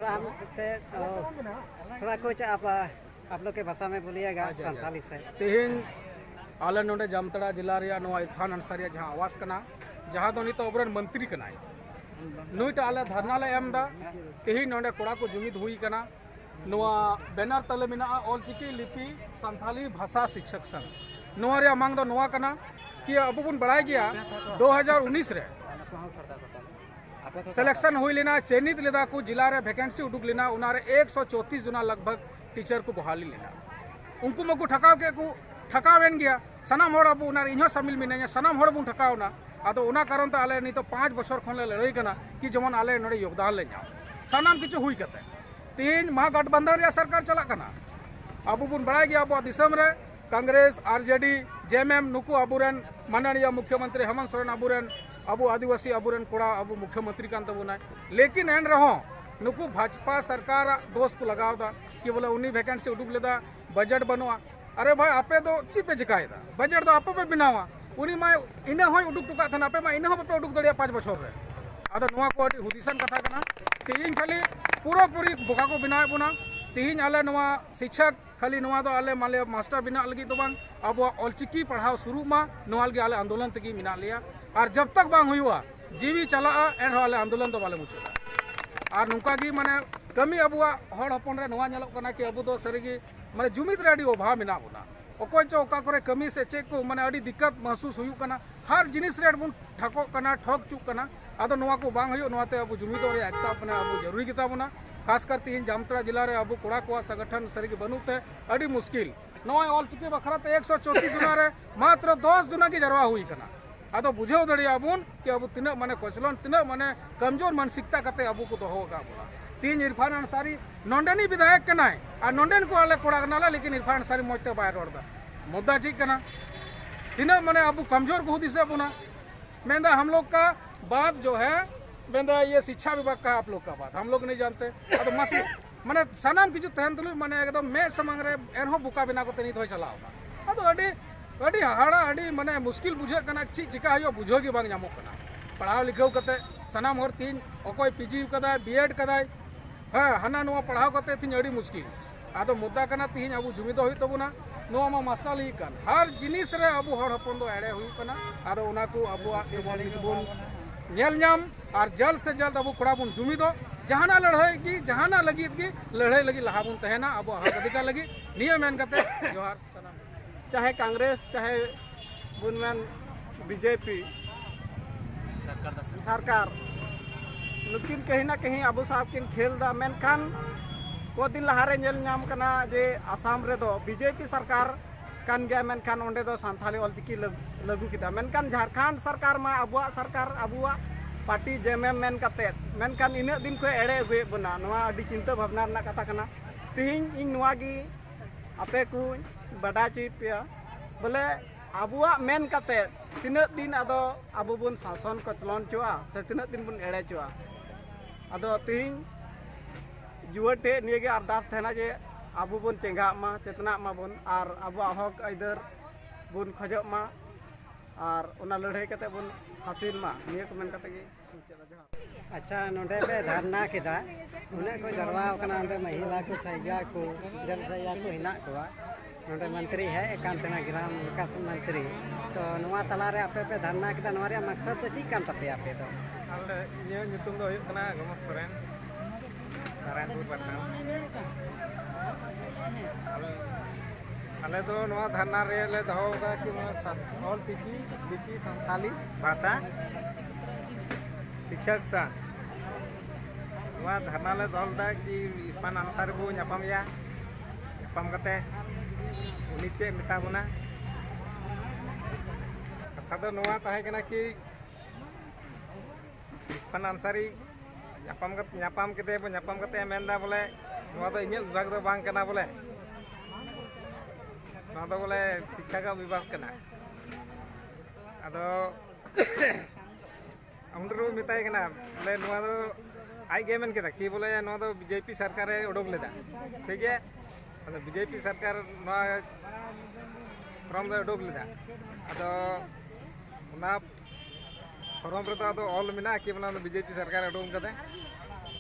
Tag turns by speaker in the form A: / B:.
A: हम थोड़ा कुछ आप लोग के भाषा में बोलिएगा संथाली से।
B: तेहन आले नोडे जामताड़ा जिला रे नोआ इरफान अंसारिया जहाँ आवास कना जहाँ दो नितो अबरन मंत्री कनाय नुईटा आले धरना ले एमदा तेहन नोडे कोड़ा को जुमिद हुई कना नोआ बैनर तले मिना ऑलचिकी लिपि संथाली भाषा शिक्षक संघ नोआ रे मांग दो नोआ कना कि अब बुन बढ़ाई गया 2019 रे सिलेक्शन हुई लेना चयनित लेना को जिला रे वैकेंसी उडुक लेना उनारे 134 जुना लगभग टीचर को बहाली लेना उनको मको ठकाव के को ठकावेन गया सनाम होड़ अब उनारे इन्हों शामिल मिना सनाम होड़ बुन ठकावना आदो उना कारण तो आले नहीं तो 5 बछर खन ले लड़ाई कना कि जमन आले नडे योगदान ले जाओ सनाम किछु हुई कते तीन महागठबंधन या सरकार चला कना अब बुन बढ़ाई गया अब दिसम रे कांग्रेस आरजेडी जेएमएम नुकु अबुरेन माननीय मुख्यमंत्री हेमंत सोरेन अबुरेन अबु आदिवासी अबुरेन कोड़ा अबु मुख्यमंत्री कान तबुना लेकिन एन रहो नुकु भाजपा सरकार दोष को लगावदा कि बोले उन्हीं वैकेंसी उडुक लेदा बजट बनवा अरे भाई आपे तो चिपे चिकायदा बजट तो आपे पे बिनावा उन्हीं मा इने होय उडुक टुका थना आपे मा इने हो पे उडुक दड़िया 5 बछर रे आदा नुआ को अडी हुदिसन कथा कना तीन खाली पूरा पूरी बोका को बिनाय बुना तीन आले नुआ शिक्षक खाली नुआ दो आले माले मास्टर बिना लगी तो बांग अब ऑलचिकी पढ़ाओ शुरू मा नुआल के आले आंदोलन तकी मिना लिया और जब तक बांग हुआ जीवी चला एन आले आंदोलन तो बाले मुचा और नुका की माने कमी अबुआ हड़ हपन रे नुआ नेलोग कना कि अबु दो सरीगी माने जुमिद रे अडी अभाव मिना बुना ओको चो ओका करे कमी से चेक को माने अडी दिक्कत महसूस हुई कना हर जिनिस रे बुन ठको कना ठग चुक कना आदो नुआ को बांग हुई नुआ ते अबु जुमिद रे एकता अपने अबु जरूरी किता बुना खासकर तीन जामताड़ा जिला रे अब कोड़ा को संगठन सरी बनूते अड़ी मुश्किल नॉय ऑलचिकी बखराते 134 जुना रे मात्र 10 जुना की जरवा हुई कना आदो बुझेव दड़िया बुन कि अब तिना माने कोचलन तिना माने कमजोर मानसिकता कते अब को दोहो का बोला तीन इरफान अंसारी नोंडेनी विधायक कनाय आ नोंडेन को आले कोड़ा कनाला लेकिन इरफान अंसारी मोटे बाय रोडदा मुद्दा ची कना तिना माने अब कमजोर को दिसे बुना मेंदा हम लोग का बात जो है बेंदा ये शिक्षा विभाग का आप लोग का बात हम लोग नहीं जानते अब मसी माने सनाम किछु तहन तुलु माने एकदम मैं समंग रे एनहो बुका बिना को तनी तो चला होगा अब अडी अडी हाड़ा अडी माने मुश्किल बुझे कना ची चिका हयो बुझो की बांग नामो कना पढ़ाव लिखो कते सनाम हर तीन ओकोय पीजी कदाय बीएड कदाय हां हना नुवा पढ़ाव कते तीन अडी मुश्किल आदो मुद्दा कना तीन अब जुमिदो होई तबुना नुवा मा मास्टर ली कन हर जिनिस रे अब हड़ हपन दो एड़े हुई कना आदो उना को अब बोन नेल नाम और जल्द से जल्द अब कोड़ा बुन जुमिदो जहाना लड़ाई की जहाना लगी की लड़ाई लगी लहा बुन तहना अब हक अधिकार लगी नियम मेन कते जोहार
C: चाहे कांग्रेस चाहे बुनमैन बीजेपी सरकार नुकिन कहीं ना कहीं अब साहब किन खेल दा मेनखान को दिन लहारे नेल नाम कना जे आसाम रे दो बीजेपी सरकार कान गया मेनखान ओंडे दो संथाली ऑलचिकी लागू किदा मेनखान झारखंड सरकार मा अबुआ सरकार अबुआ पार्टी जेएमएम मेन कते मेनखान इना दिन को एड़े अगुए बना नवा अडी चिंता भावना रना कथा कना तिहिन इन नवा गी आपे को बड़ा चिपिया बोले अबुआ मेन कते तिना दिन अदो अबु बुन शासन को चलन चोआ से तिना दिन बुन एड़े चोआ अदो तिहिन जुवटे निगे अरदास थना जे अबु बुन चेंगा मा चेतना मा बुन और अबु हक इधर बुन खजो मा और उना लड़ाई कते बुन हासिल मा निये को मेन कते गे
A: अच्छा नोंडे पे धरना केदा उन्हें को जरवा कना नोंडे महिला को सैया को जल सैया को हिना को नोंडे मंत्री है एकांतना ग्राम विकास मंत्री तो नवा तला रे आपे पे धरना केदा नवा रे मकसद तो ची कान तपे आपे तो
D: आले ये नितुम दो कना गमस सोरेन नारायणपुर पटना आले तो नवा धरना रे ले दहो का कि ऑलचिकी लिपि संथाली भाषा शिक्षक संघ नवा धरना ले दहलदा कि इरफान अंसारी बो ᱧᱟᱯᱟᱢ या ᱧᱟᱯᱟम कते उनी चे मेता बुना कथा दो नवा ताहे कना कि इरफान अंसारी ᱧᱟᱯᱟम कते मेनदा बोले नवा दो इᱧ विभाग दो बांग कना बोले नवा दो बोले शिक्षा का विभाग कना अदो उनरो मिताय कना बोले नवा दो आई गे मेन केदा कि बोले नवा दो बीजेपी सरकार उडोक लेदा ठीक है अदो बीजेपी सरकार नवा फॉर्म दो उडोक लेदा अदो उना फॉर्म रे तो अदो ऑल मिना कि बोले बीजेपी सरकार उडोक कदे